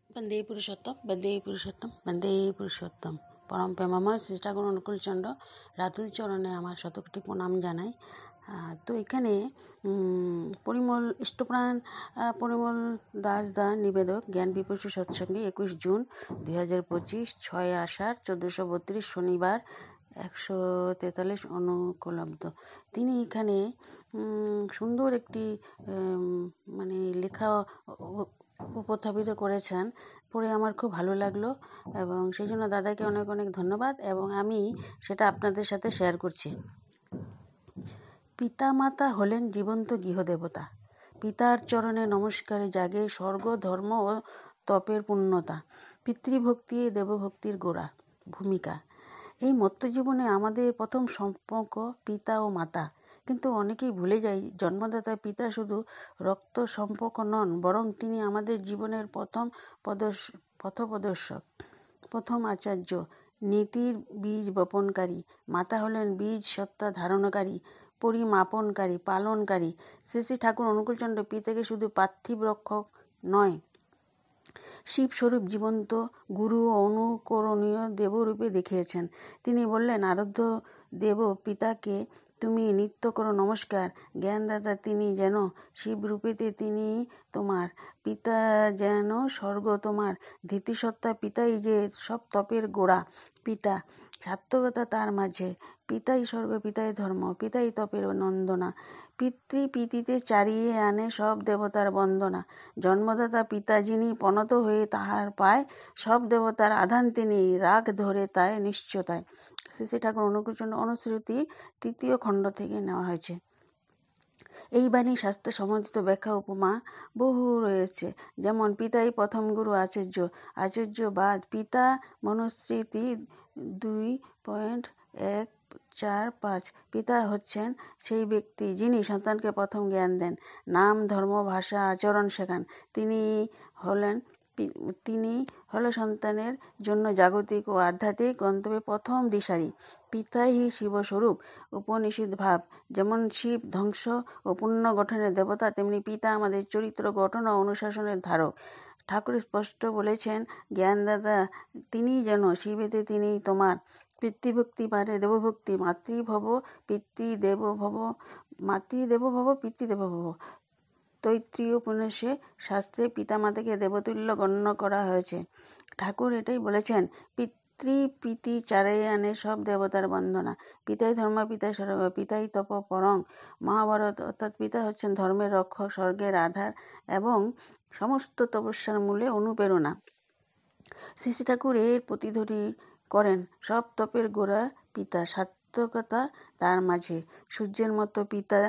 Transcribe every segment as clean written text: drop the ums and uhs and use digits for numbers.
বন্দে পুরুষোত্তম, বন্দে পুরুষোত্তম, বন্দে পুরুষোত্তম। পরম প্রেমময় শ্রী ঠাকুর অনুকূলচন্দ্র রাতুল চরণে আমার শতকোটি প্রণাম জানাই। তো এখানে পরিমল ইষ্টপ্রাণ পরিমল দাস দা নিবেদক জ্ঞান পিপাসু সৎসঙ্গে 21 জুন 2025, 6 আষাঢ় 1432 শনিবার 143 অনুকূলাব্দ। তিনি এখানে সুন্দর একটি মানে লেখা উপস্থাপিত করেছেন, পড়ে আমার খুব ভালো লাগলো এবং সেই জন্য দাদাকে অনেক অনেক ধন্যবাদ এবং আমি সেটা আপনাদের সাথে শেয়ার করছি। পিতামাতা হলেন জীবন্ত গৃহদেবতা। পিতার চরণে নমস্কারে জাগে স্বর্গ, ধর্ম ও তপের পূর্ণতা। পিতৃভক্তি দেবভক্তির গোড়া ভূমিকা। এই মর্ত্যজীবনে আমাদের প্রথম সম্পর্ক পিতা ও মাতা, কিন্তু অনেকেই ভুলে যাই জন্মদাতা পিতা শুধু রক্ত সম্পর্ক নন, বরং তিনি আমাদের জীবনের প্রথম পথপ্রদর্শক, প্রথম আচার্য, নীতির বীজ বপনকারী। মাতা হলেন বীজ সত্তা ধারণকারী, পরিমাপনকারী, পালনকারী। শ্রী শ্রী ঠাকুর অনুকূলচন্দ্র পিতাকে শুধু পার্থিব রক্ষক নয়, শিবস্বরূপ জীবন্ত গুরু ও অনুকরণীয় দেবরূপে দেখিয়েছেন। তিনি বললেন, আরাধ্য দেব পিতাকে তুমি নিত্য করো নমস্কার। জ্ঞানদাতা তিনি যেন শিবরূপেতে, তিনি তোমার পিতা যেন স্বর্গ তোমার। ধৃতিসত্তা পিতাই যে সব তপের গোড়া। পিতা সাত্ত্বিকতা তার মাঝে। পিতাই স্বর্গ, পিতাই ধর্ম, পিতাই তপের নন্দনা। পিতৃপ্রীতিতে চারিয়ে আনে সব দেবতার বন্দনা। জন্মদাতা পিতা যিনি, প্রণত হয়ে তাহার পায় সব দেবতার আধান তিনি, রাগ ধরে তাই নিশ্চয়তায়। শ্রী শ্রী ঠাকুর অনুকূলচন্দ্র অনুশ্রুতি 3য় খণ্ড থেকে নেওয়া হয়েছে। এই বাণী শাস্ত্র সম্বন্ধিত ব্যাখ্যা উপমা বহু রয়েছে, যেমন পিতাই প্রথম গুরু, আচার্যবাদ। পিতা মনুস্মৃতি 2.145। পিতা হচ্ছেন সেই ব্যক্তি যিনি সন্তানকে প্রথম জ্ঞান দেন, নাম, ধর্ম, ভাষা, আচরণ শেখান। তিনি হল সন্তানের জন্য জাগতিক ও আধ্যাত্মিক গন্তব্যে প্রথম দিশারি। পিতাই শিবস্বরূপ উপনিষদ ভাব। যেমন শিব ধ্বংস ও পুনর্গঠনের দেবতা, তেমনি পিতা আমাদের চরিত্র গঠন ও অনুশাসনের ধারক। ঠাকুর স্পষ্ট বলেছেন, জ্ঞানদাতা তিনি যেন শিবেতে তিনি তোমার। পিতৃভক্তি মানে দেবভক্তি। মাতৃদেবো ভব পিতৃদেবো ভব। তৈত্রীয় উপন্যাসে শাস্ত্রে পিতামাতাকে দেবতুল্য গণ্য করা হয়েছে। ঠাকুর এটাই বলেছেন, পিতৃপ্রীতি চারিয়ে আনে সব দেবতার বন্দনা। পিতাই ধর্ম, পিতাই স্বর্গ, পিতাই তপ পরং। মহাভারত। অর্থাৎ পিতা হচ্ছেন ধর্মের রক্ষক, স্বর্গের আধার এবং সমস্ত তপস্যার মূলে অনুপ্রেরণা। শ্রী শ্রী ঠাকুর এর প্রতিধ্বনি করেন, সব তপের গোড়া পিতা। সাত্ত্বিকতা তার মাঝে। সূর্যের মতো পিতা,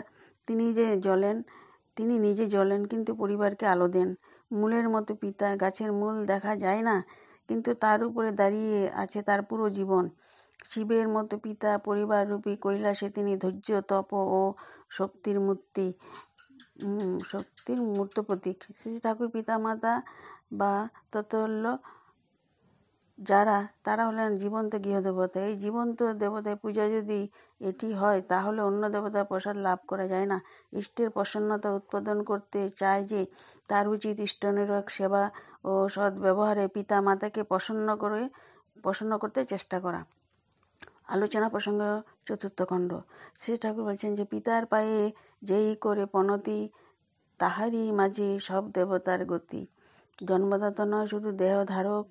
তিনি নিজে জ্বলেন কিন্তু পরিবারকে আলো দেন। মূলের মতো পিতা, গাছের মূল দেখা যায় না, কিন্তু তার উপরে দাঁড়িয়ে আছে তার পুরো জীবন। শিবের মতো পিতা, পরিবাররূপী কৈলাসে তিনি ধৈর্য, তপ ও শক্তির মূর্ত প্রতীক। শ্রী ঠাকুর পিতামাতা বা ততুল্য যারা, তারা হলেন জীবন্ত গৃহদেবতা। এই জীবন্ত দেবতায় পূজা যদি এটি হয়, তাহলে অন্য দেবতার প্রসাদ লাভ করা যায় না। ইষ্টের প্রসন্নতা উৎপাদন করতে চায় যে, তার উচিত ইষ্টনির্বাক সেবা ও সদ্ব্যবহারে পিতা মাতাকে প্রসন্ন করতে চেষ্টা করা। আলোচনা প্রসঙ্গ 4th খণ্ড। শ্রী ঠাকুর বলছেন যে, পিতার পায়ে যেই করে প্রণতি, তাহারই মাঝে সব দেবতার গতি। জন্মদাতা নয় শুধু দেহধারক,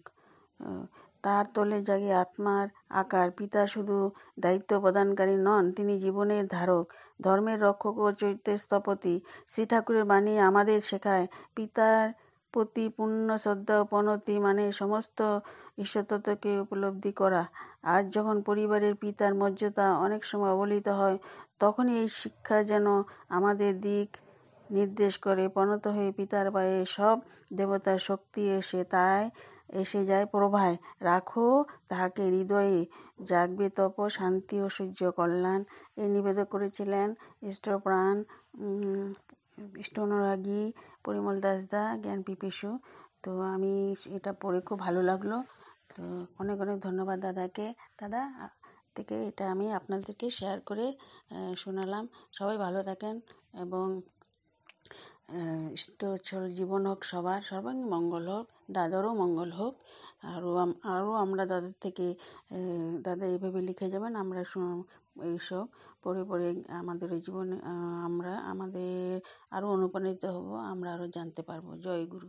তার তলে জাগে আত্মার আকার। পিতা শুধু দায়িত্ব প্রদানকারী নন, তিনি জীবনের ধারক, ধর্মের রক্ষক ও চরিত্রের স্থপতি। শ্রী ঠাকুরের বাণী আমাদের শেখায়, পিতার প্রতি পূর্ণ শ্রদ্ধা ও প্রণতি মানে সমস্ত ঈশ্বরতত্ত্বকে উপলব্ধি করা। আজ যখন পরিবারের পিতার মর্যাদা অনেক সময় অবহেলিত হয়, তখনই এই শিক্ষা যেন আমাদের দিক নির্দেশ করে। প্রণত হয়ে পিতার পায়ে সব দেবতার শক্তি এসে যায় প্রভায়। রাখো তাহাকে হৃদয়ে, জাগবে তপ, শান্তি ও সূর্য কল্যাণ। এই নিবেদন করেছিলেন ইষ্টপ্রাণ ইষ্টানুরাগী পরিমল দাস দা, জ্ঞান পিপাসু। তো আমি এটা পড়ে খুব ভালো লাগলো। তো অনেক অনেক ধন্যবাদ দাদাকে। দাদা থেকে এটা আমি আপনাদেরকে শেয়ার করে শোনালাম। সবাই ভালো থাকেন এবং ইষ্টচ্ছল জীবন হোক সবার, সর্বাঙ্গীন মঙ্গল হোক, দাদারও মঙ্গল হোক। আরও আমরা দাদার থেকে দাদা এইভাবে লিখে যাবেন, আমরা এইসব পড়ে পড়ে আমাদের জীবনে আমরা আমাদের আরও অনুপ্রাণিত হব, আমরা আরও জানতে পারবো। জয় গুরু।